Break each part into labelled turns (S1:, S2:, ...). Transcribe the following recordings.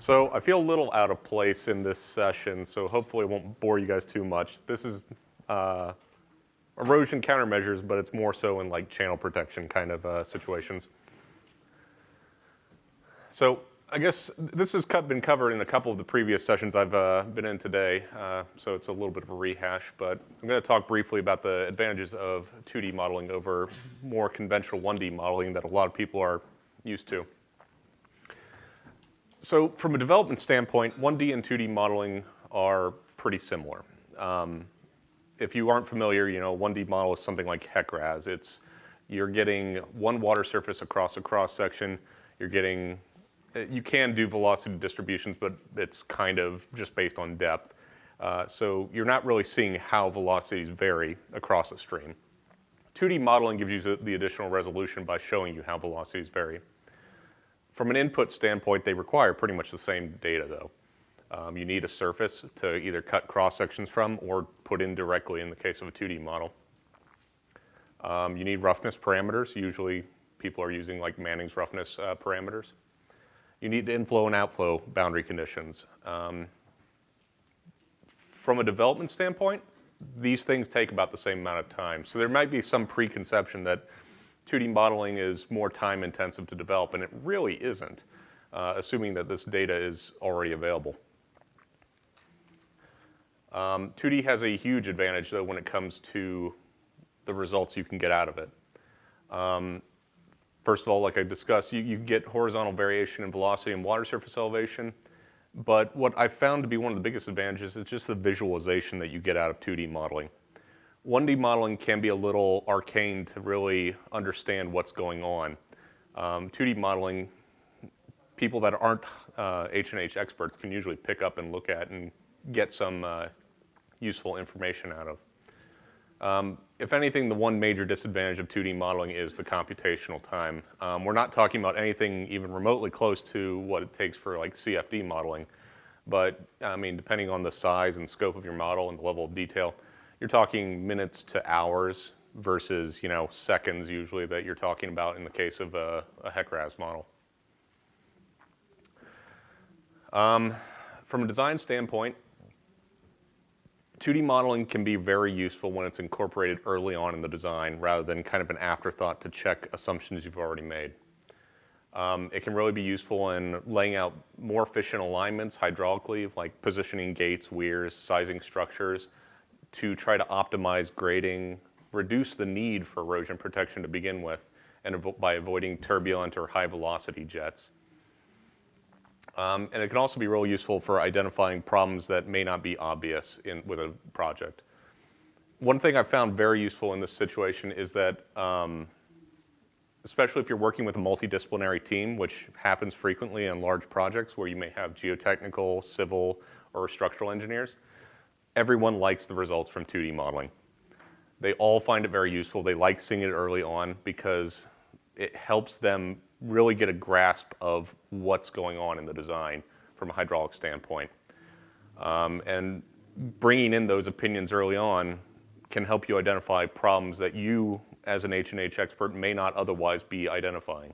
S1: So I feel a little out of place in this session, so hopefully it won't bore you guys too much. This is erosion countermeasures, but it's more so in like channel protection kind of situations. So I guess this has been covered in a couple of the previous sessions I've been in today, so it's a little bit of a rehash, but I'm going to talk briefly about the advantages of 2D modeling over more conventional 1D modeling that a lot of people are used to. So from a development standpoint, 1D and 2D modeling are pretty similar. If you aren't familiar, 1D model is something like HEC-RAS. You're getting one water surface across a cross-section. You can do velocity distributions, but it's kind of just based on depth. So you're not really seeing how velocities vary across a stream. 2D modeling gives you the additional resolution by showing you how velocities vary. From an input standpoint, they require pretty much the same data, though. You need a surface to either cut cross-sections from or put in directly in the case of a 2D model. You need roughness parameters. Usually people are using like Manning's roughness parameters. You need inflow and outflow boundary conditions. From a development standpoint, these things take about the same amount of time. So there might be some preconception that 2D modeling is more time intensive to develop, and it really isn't, assuming that this data is already available. 2D has a huge advantage, though, when it comes to the results you can get out of it. First of all, like I discussed, you get horizontal variation in velocity and water surface elevation, but what I found to be one of the biggest advantages is just the visualization that you get out of 2D modeling. 1D modeling can be a little arcane to really understand what's going on. 2D modeling, people that aren't H&H experts can usually pick up and look at and get some useful information out of. If anything, the one major disadvantage of 2D modeling is the computational time. We're not talking about anything even remotely close to what it takes for like CFD modeling, but I mean, depending on the size and scope of your model and the level of detail, you're talking minutes to hours versus, seconds usually that you're talking about in the case of a HEC-RAS model. From a design standpoint, 2D modeling can be very useful when it's incorporated early on in the design rather than kind of an afterthought to check assumptions you've already made. It can really be useful in laying out more efficient alignments hydraulically, like positioning gates, weirs, sizing structures, to try to optimize grading, reduce the need for erosion protection to begin with, and by avoiding turbulent or high velocity jets. And it can also be really useful for identifying problems that may not be obvious with a project. One thing I've found very useful in this situation is that, especially if you're working with a multidisciplinary team, which happens frequently in large projects where you may have geotechnical, civil, or structural engineers, everyone likes the results from 2D modeling. They all find it very useful. They like seeing it early on because it helps them really get a grasp of what's going on in the design from a hydraulic standpoint. And bringing in those opinions early on can help you identify problems that you, as an H&H expert, may not otherwise be identifying.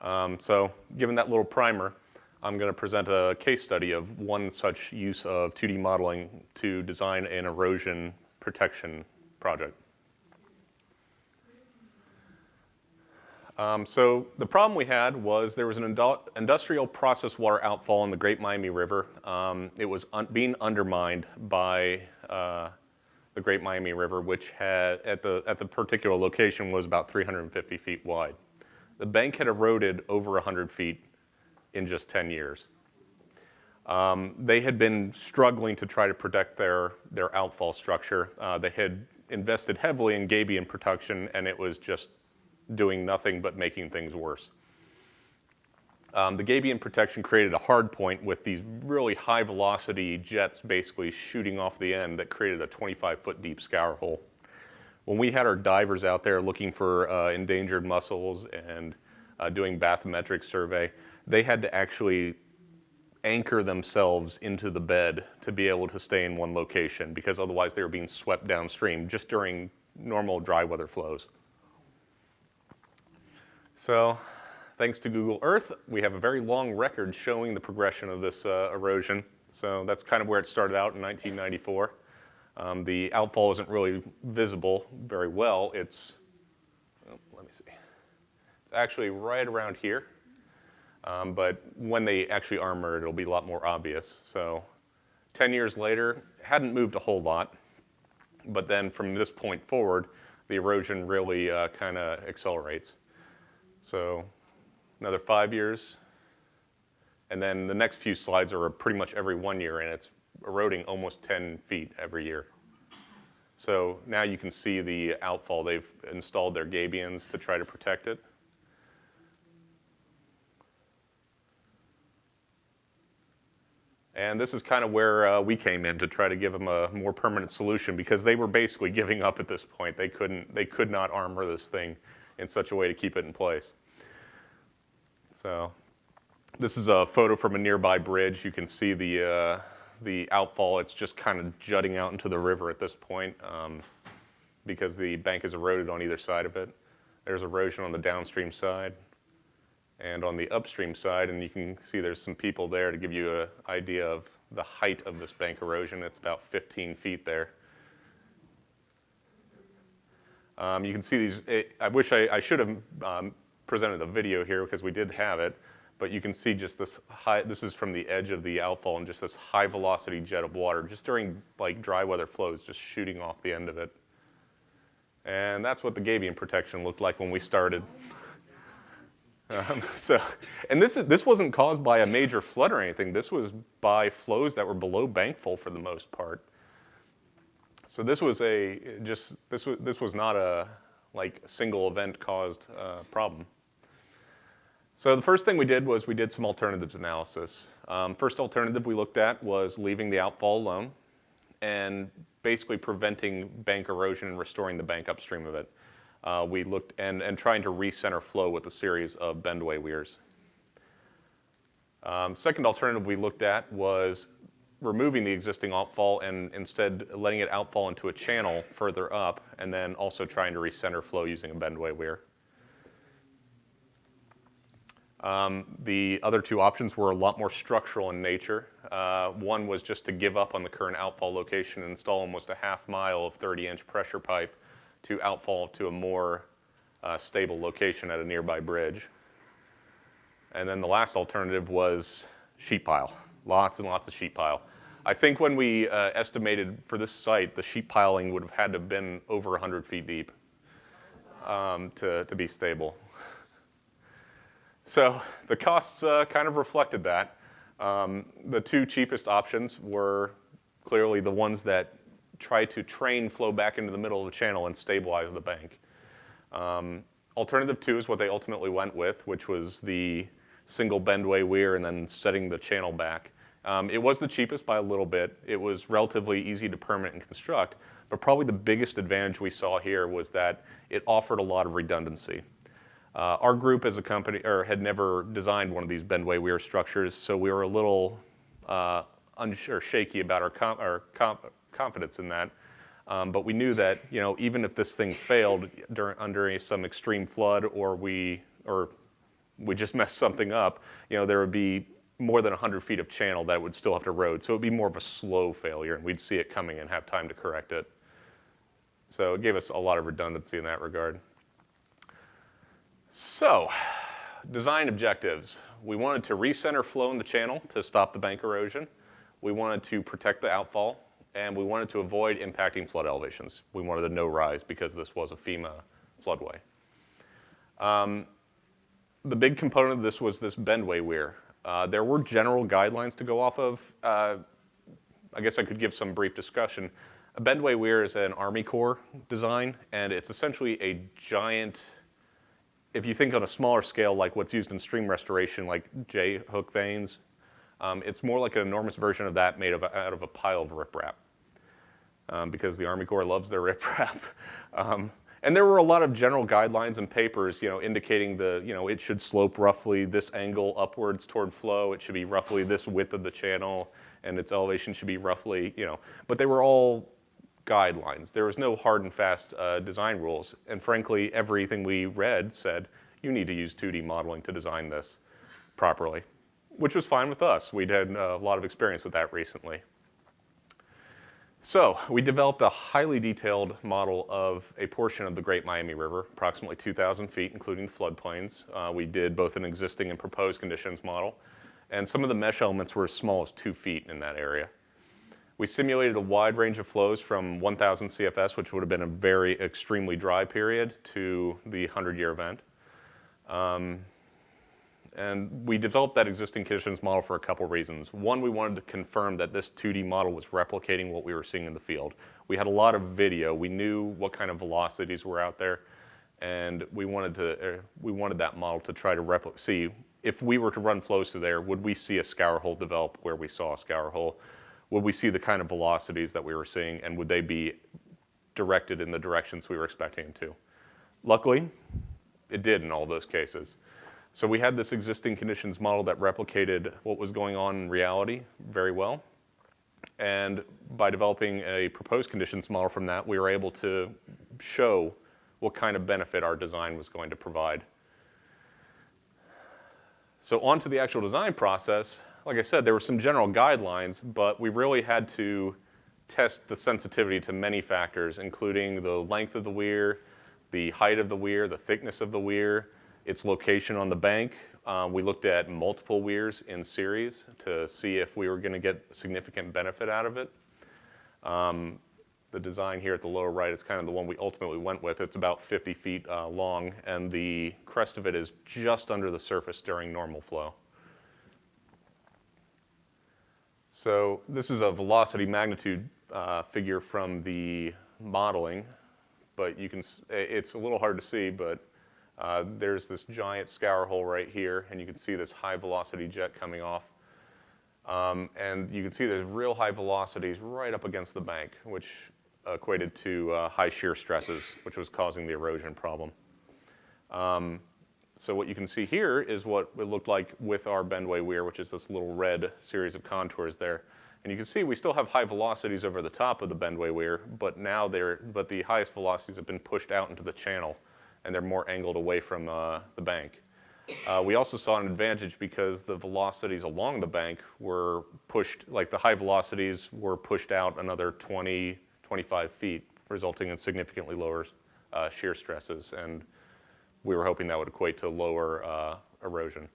S1: So given that little primer, I'm going to present a case study of one such use of 2D modeling to design an erosion protection project. So the problem we had was there was an industrial process water outfall in the Great Miami River. It was being undermined by the Great Miami River, which had, at the particular location, was about 350 feet wide. The bank had eroded over 100 feet in just 10 years. They had been struggling to try to protect their outfall structure. They had invested heavily in gabion protection, and it was just doing nothing but making things worse. The gabion protection created a hard point with these really high velocity jets basically shooting off the end that created a 25-foot deep scour hole. When we had our divers out there looking for endangered mussels and doing bathymetric survey, they had to actually anchor themselves into the bed to be able to stay in one location because otherwise they were being swept downstream just during normal dry weather flows. So thanks to Google Earth, we have a very long record showing the progression of this erosion. So that's kind of where it started out in 1994. The outfall isn't really visible very well. It's, let me see, it's actually right around here. But when they actually armor it, it'll be a lot more obvious. So 10 years later, hadn't moved a whole lot. But then from this point forward, the erosion really kind of accelerates. So another 5 years. And then the next few slides are pretty much every 1 year, and it's eroding almost 10 feet every year. So now you can see the outfall. They've installed their gabions to try to protect it. And this is kind of where we came in to try to give them a more permanent solution, because they were basically giving up at this point. They could not armor this thing in such a way to keep it in place. So this is a photo from a nearby bridge. You can see the outfall. It's just kind of jutting out into the river at this point because the bank is eroded on either side of it. There's erosion on the downstream side and on the upstream side, and you can see there's some people there to give you an idea of the height of this bank erosion. It's about 15 feet there. You can see these. I wish I should have presented a video here because we did have it, but you can see just this high. This is from the edge of the outfall, and just this high velocity jet of water just during like dry weather flows, just shooting off the end of it. And that's what the gabion protection looked like when we started. And this wasn't caused by a major flood or anything. This was by flows that were below bankful for the most part. So this was this was not a like single event caused problem. So the first thing we did was we did some alternatives analysis. First alternative we looked at was leaving the outfall alone and basically preventing bank erosion and restoring the bank upstream of it. We looked and trying to recenter flow with a series of bendway weirs. Second alternative we looked at was removing the existing outfall and instead letting it outfall into a channel further up, and then also trying to recenter flow using a bendway weir. The other two options were a lot more structural in nature. One was just to give up on the current outfall location and install almost a half mile of 30-inch pressure pipe to outfall to a more stable location at a nearby bridge. And then the last alternative was sheet pile, lots and lots of sheet pile. I think when we estimated for this site, the sheet piling would have had to have been over 100 feet deep to be stable. So the costs kind of reflected that. The two cheapest options were clearly the ones that try to train flow back into the middle of the channel and stabilize the bank. Alternative 2 is what they ultimately went with, which was the single bendway weir and then setting the channel back. It was the cheapest by a little bit. It was relatively easy to permit and construct, but probably the biggest advantage we saw here was that it offered a lot of redundancy. Our group as a company had never designed one of these bendway weir structures, so we were a little unsure, shaky about our confidence in that. But we knew that even if this thing failed under some extreme flood or we just messed something up, there would be more than 100 feet of channel that would still have to erode. So it would be more of a slow failure, and we'd see it coming and have time to correct it. So it gave us a lot of redundancy in that regard. So, design objectives. We wanted to recenter flow in the channel to stop the bank erosion. We wanted to protect the outfall, and we wanted to avoid impacting flood elevations. We wanted a no rise because this was a FEMA floodway. The big component of this was this bendway weir. There were general guidelines to go off of. I guess I could give some brief discussion. A bendway weir is an Army Corps design, and it's essentially a giant, if you think on a smaller scale like what's used in stream restoration, like J-hook vanes, it's more like an enormous version of that made out of a pile of riprap, because the Army Corps loves their riprap. And there were a lot of general guidelines and papers, indicating it should slope roughly this angle upwards toward flow. It should be roughly this width of the channel, and its elevation should be roughly, But they were all guidelines. There was no hard and fast design rules. And frankly, everything we read said, you need to use 2D modeling to design this properly, which was fine with us. We'd had a lot of experience with that recently. So we developed a highly detailed model of a portion of the Great Miami River, approximately 2,000 feet, including the floodplains. We did both an existing and proposed conditions model, and some of the mesh elements were as small as 2 feet in that area. We simulated a wide range of flows from 1,000 CFS, which would have been a very extremely dry period, to the 100-year event. And we developed that existing conditions model for a couple reasons. One, we wanted to confirm that this 2D model was replicating what we were seeing in the field. We had a lot of video. We knew what kind of velocities were out there, and we wanted that model to try to see if we were to run flows through there, would we see a scour hole develop where we saw a scour hole? Would we see the kind of velocities that we were seeing, and would they be directed in the directions we were expecting them to? Luckily, it did in all those cases. So we had this existing conditions model that replicated what was going on in reality very well. And by developing a proposed conditions model from that, we were able to show what kind of benefit our design was going to provide. So on to the actual design process. Like I said, there were some general guidelines, but we really had to test the sensitivity to many factors, including the length of the weir, the height of the weir, the thickness of the weir, its location on the bank. We looked at multiple weirs in series to see if we were going to get significant benefit out of it. The design here at the lower right is kind of the one we ultimately went with. It's about 50 feet long, and the crest of it is just under the surface during normal flow. So this is a velocity magnitude figure from the modeling, but it's a little hard to see, but there's this giant scour hole right here, and you can see this high velocity jet coming off. And you can see there's real high velocities right up against the bank, which equated to high shear stresses, which was causing the erosion problem. So what you can see here is what it looked like with our bendway weir, which is this little red series of contours there. And you can see we still have high velocities over the top of the bendway weir, but the highest velocities have been pushed out into the channel, and they're more angled away from the bank. We also saw an advantage because the velocities along the bank were pushed, like the high velocities were pushed out another 20, 25 feet, resulting in significantly lower shear stresses, and we were hoping that would equate to lower erosion.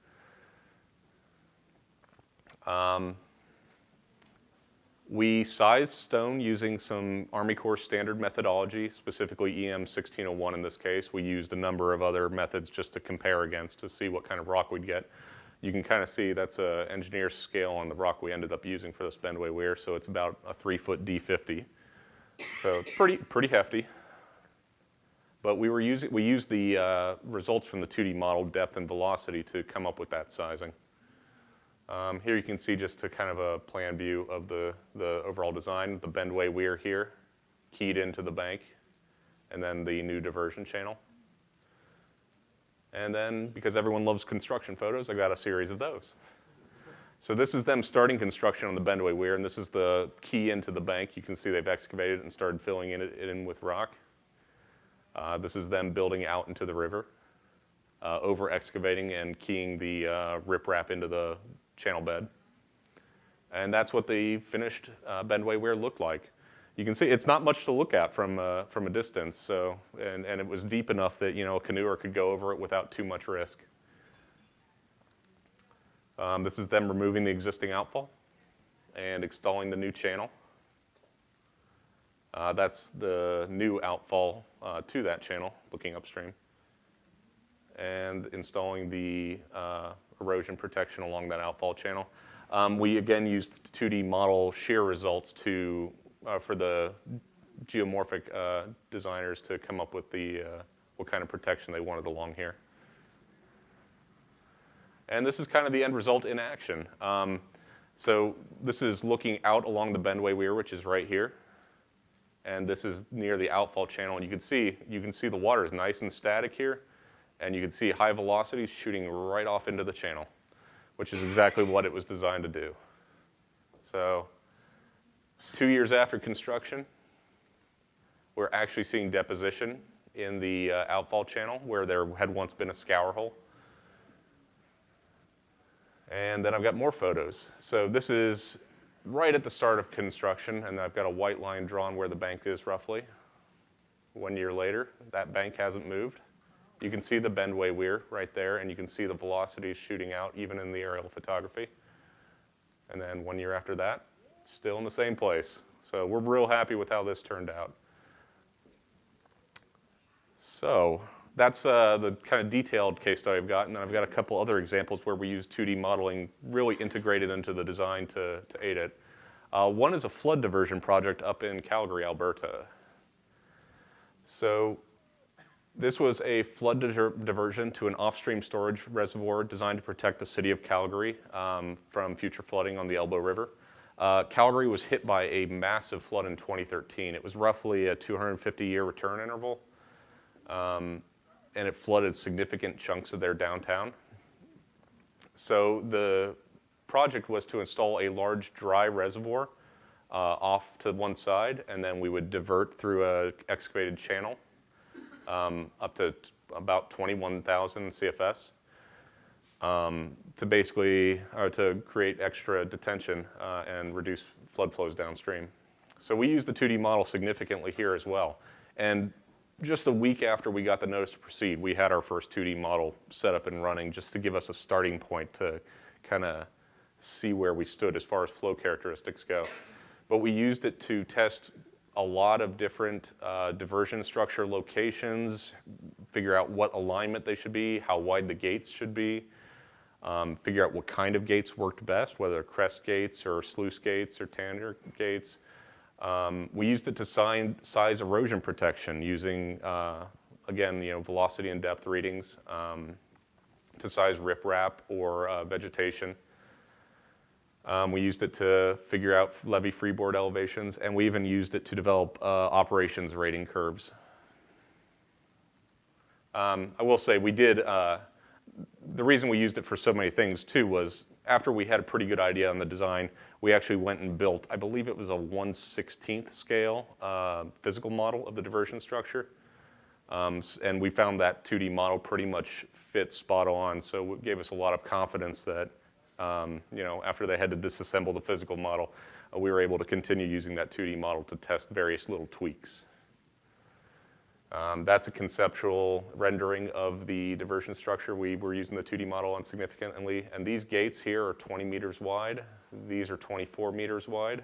S1: We sized stone using some Army Corps standard methodology, specifically EM 1601 in this case. We used a number of other methods just to compare against to see what kind of rock we'd get. You can kind of see that's an engineer's scale on the rock we ended up using for this bendway weir, so it's about a 3-foot D50. So it's pretty hefty. But we used the results from the 2D model, depth and velocity, to come up with that sizing. Here you can see just a kind of a plan view of the overall design, the bendway weir here, keyed into the bank, and then the new diversion channel. And then, because everyone loves construction photos, I got a series of those. So this is them starting construction on the bendway weir, and this is the key into the bank. You can see they've excavated it and started filling it in with rock. This is them building out into the river, over excavating and keying the riprap into the channel bed. And that's what the finished bendway weir looked like. You can see it's not much to look at from a distance, so, and it was deep enough that, you know, a canoer could go over it without too much risk. This is them removing the existing outfall and installing the new channel. That's the new outfall to that channel, looking upstream, and installing the erosion protection along that outfall channel. We again used 2D model shear results for the geomorphic designers to come up with what kind of protection they wanted along here. And this is kind of the end result in action. So this is looking out along the bendway weir, which is right here. And this is near the outfall channel. And you can see the water is nice and static here. And you can see high velocities shooting right off into the channel, which is exactly what it was designed to do. So 2 years after construction, we're actually seeing deposition in the outfall channel where there had once been a scour hole. And then I've got more photos. So this is right at the start of construction, and I've got a white line drawn where the bank is roughly. 1 year later, that bank hasn't moved. You can see the bendway weir right there, and you can see the velocities shooting out even in the aerial photography. And then 1 year after that, still in the same place. So we're real happy with how this turned out. So that's the kind of detailed case study I've got, and then I've got a couple other examples where we use 2D modeling really integrated into the design to aid it. One is a flood diversion project up in Calgary, Alberta. So this was a flood diversion to an off-stream storage reservoir designed to protect the city of Calgary from future flooding on the Elbow River. Calgary was hit by a massive flood in 2013. It was roughly a 250-year return interval, and it flooded significant chunks of their downtown. So the project was to install a large dry reservoir off to one side, and then we would divert through an excavated channel up to about 21,000 CFS to basically, to create extra detention and reduce flood flows downstream. So we used the 2D model significantly here as well. And just a week after we got the notice to proceed, we had our first 2D model set up and running just to give us a starting point to kind of see where we stood as far as flow characteristics go. But we used it to test a lot of different diversion structure locations, figure out what alignment they should be, how wide the gates should be, figure out what kind of gates worked best, whether crest gates or sluice gates or tander gates. We used it to size erosion protection using, again, velocity and depth readings to size riprap or vegetation. We used it to figure out levee freeboard elevations, and we even used it to develop operations rating curves. I will say we did, the reason we used it for so many things too was after we had a pretty good idea on the design, we actually went and built, I believe it was a 1/16th scale physical model of the diversion structure. And we found that 2D model pretty much fit spot on, so it gave us a lot of confidence that after they had to disassemble the physical model, we were able to continue using that 2D model to test various little tweaks. That's a conceptual rendering of the diversion structure. We were using the 2D model on significantly, and these gates here are 20 meters wide. These are 24 meters wide.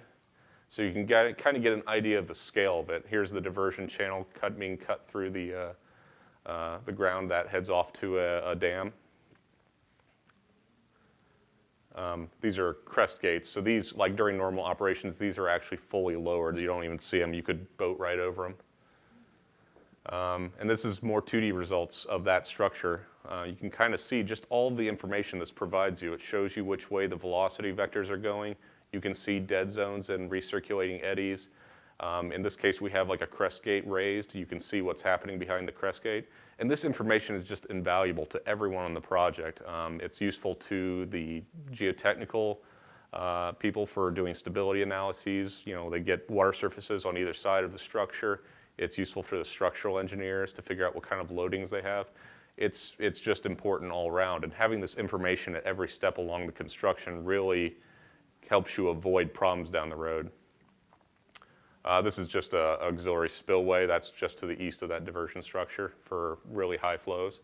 S1: So you can kind of get an idea of the scale of it. Here's the diversion channel being cut through the ground that heads off to a dam. These are crest gates, so these, like during normal operations, these are actually fully lowered. You don't even see them. You could boat right over them. And this is more 2D results of that structure. You can kind of see just all of the information this provides you. It shows you which way the velocity vectors are going. You can see dead zones and recirculating eddies. In this case, we have like a crest gate raised. You can see what's happening behind the crest gate. And this information is just invaluable to everyone on the project. It's useful to the geotechnical people for doing stability analyses. They get water surfaces on either side of the structure. It's useful for the structural engineers to figure out what kind of loadings they have. It's just important all around. And having this information at every step along the construction really helps you avoid problems down the road. This is just an auxiliary spillway. That's just to the east of that diversion structure for really high flows.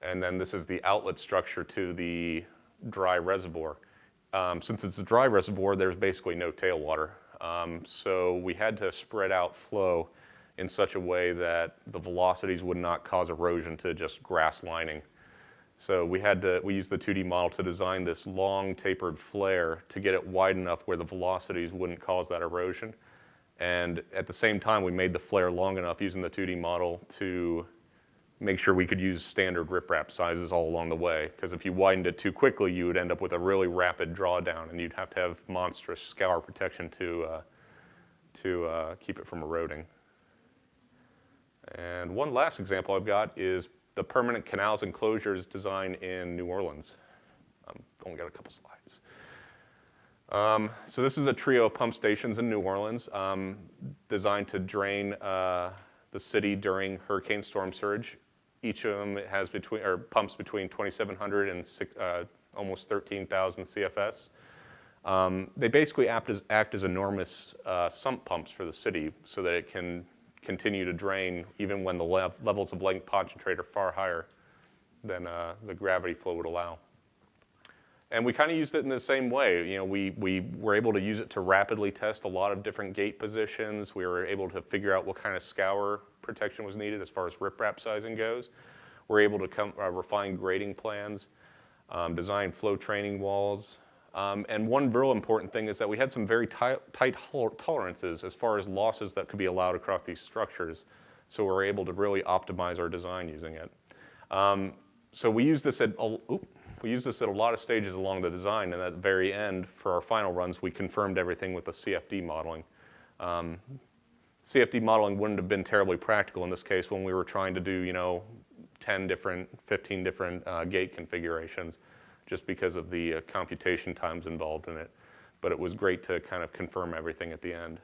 S1: And then this is the outlet structure to the dry reservoir. Since it's a dry reservoir, there's basically no tailwater. So we had to spread out flow in such a way that the velocities would not cause erosion to just grass lining. So we used the 2D model to design this long tapered flare to get it wide enough where the velocities wouldn't cause that erosion. And at the same time, we made the flare long enough using the 2D model to make sure we could use standard riprap sizes all along the way. Because if you widened it too quickly, you would end up with a really rapid drawdown, and you'd have to have monstrous scour protection to keep it from eroding. And one last example I've got is the permanent canals and closures design in New Orleans. Only got a couple slides. So this is a trio of pump stations in New Orleans designed to drain the city during hurricane storm surge. Each of them has pumps between 2,700 and almost 13,000 CFS. They basically act as enormous sump pumps for the city so that it can continue to drain even when the levels of Lake Pontchartrain are far higher than the gravity flow would allow. And we kind of used it in the same way. You know, we were able to use it to rapidly test a lot of different gate positions. We were able to figure out what kind of scour protection was needed as far as riprap sizing goes. We're able to refine grading plans, design flow training walls. And one real important thing is that we had some very tight tolerances as far as losses that could be allowed across these structures. So we're able to really optimize our design using it. So we use this at a lot of stages along the design, and at the very end, for our final runs, we confirmed everything with the CFD modeling. CFD modeling wouldn't have been terribly practical in this case when we were trying to do, 10 different, 15 different gate configurations, just because of the computation times involved in it. But it was great to kind of confirm everything at the end.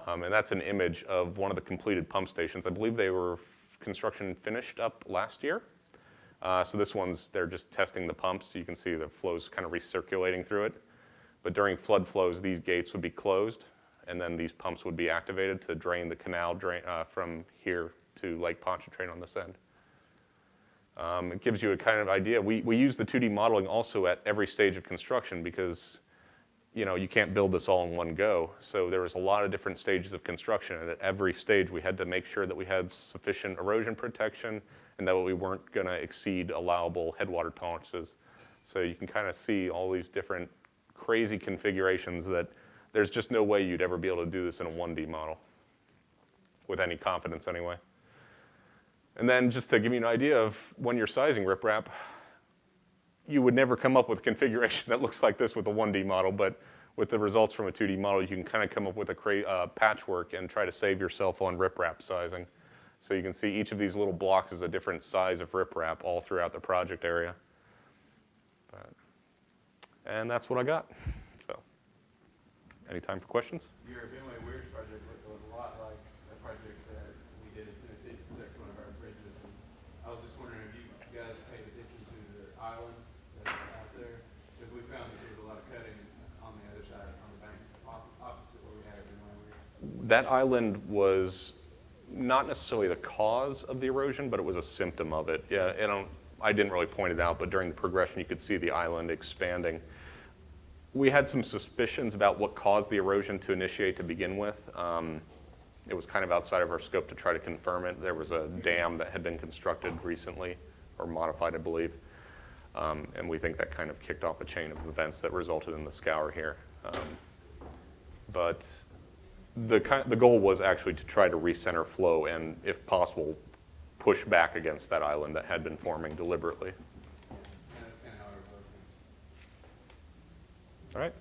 S1: And that's an image of one of the completed pump stations. I believe they were construction finished up last year. So this one's, they're just testing the pumps. So you can see the flows kind of recirculating through it. But during flood flows, these gates would be closed, and then these pumps would be activated to drain the canal from here to Lake Pontchartrain on this end. It gives you a kind of idea. We use the 2D modeling also at every stage of construction because you can't build this all in one go. So there was a lot of different stages of construction, and at every stage we had to make sure that we had sufficient erosion protection and that we weren't going to exceed allowable headwater tolerances. So you can kind of see all these different crazy configurations that there's just no way you'd ever be able to do this in a 1D model with any confidence anyway. And then just to give you an idea of when you're sizing riprap, you would never come up with a configuration that looks like this with a 1D model, but with the results from a 2D model, you can kind of come up with a patchwork and try to save yourself on riprap sizing. So you can see each of these little blocks is a different size of riprap all throughout the project area. And that's what I got. So, any time for questions?
S2: Your Benway Weirs project was a lot like the project that we did in Tennessee to protect one of our bridges. And I was just wondering if you guys paid attention to the island that's out there, because we found that there was a lot of cutting on the other side, on the bank opposite where we had our Benway Weirs.
S1: That island was not necessarily the cause of the erosion, but it was a symptom of it. Yeah, I didn't really point it out, but during the progression you could see the island expanding. We had some suspicions about what caused the erosion to initiate to begin with. It was kind of outside of our scope to try to confirm it. There was a dam that had been constructed recently, or modified, I believe, and we think that kind of kicked off a chain of events that resulted in the scour here. But the goal was actually to try to recenter flow and, if possible, push back against that island that had been forming deliberately.
S2: And how it was.
S1: All right.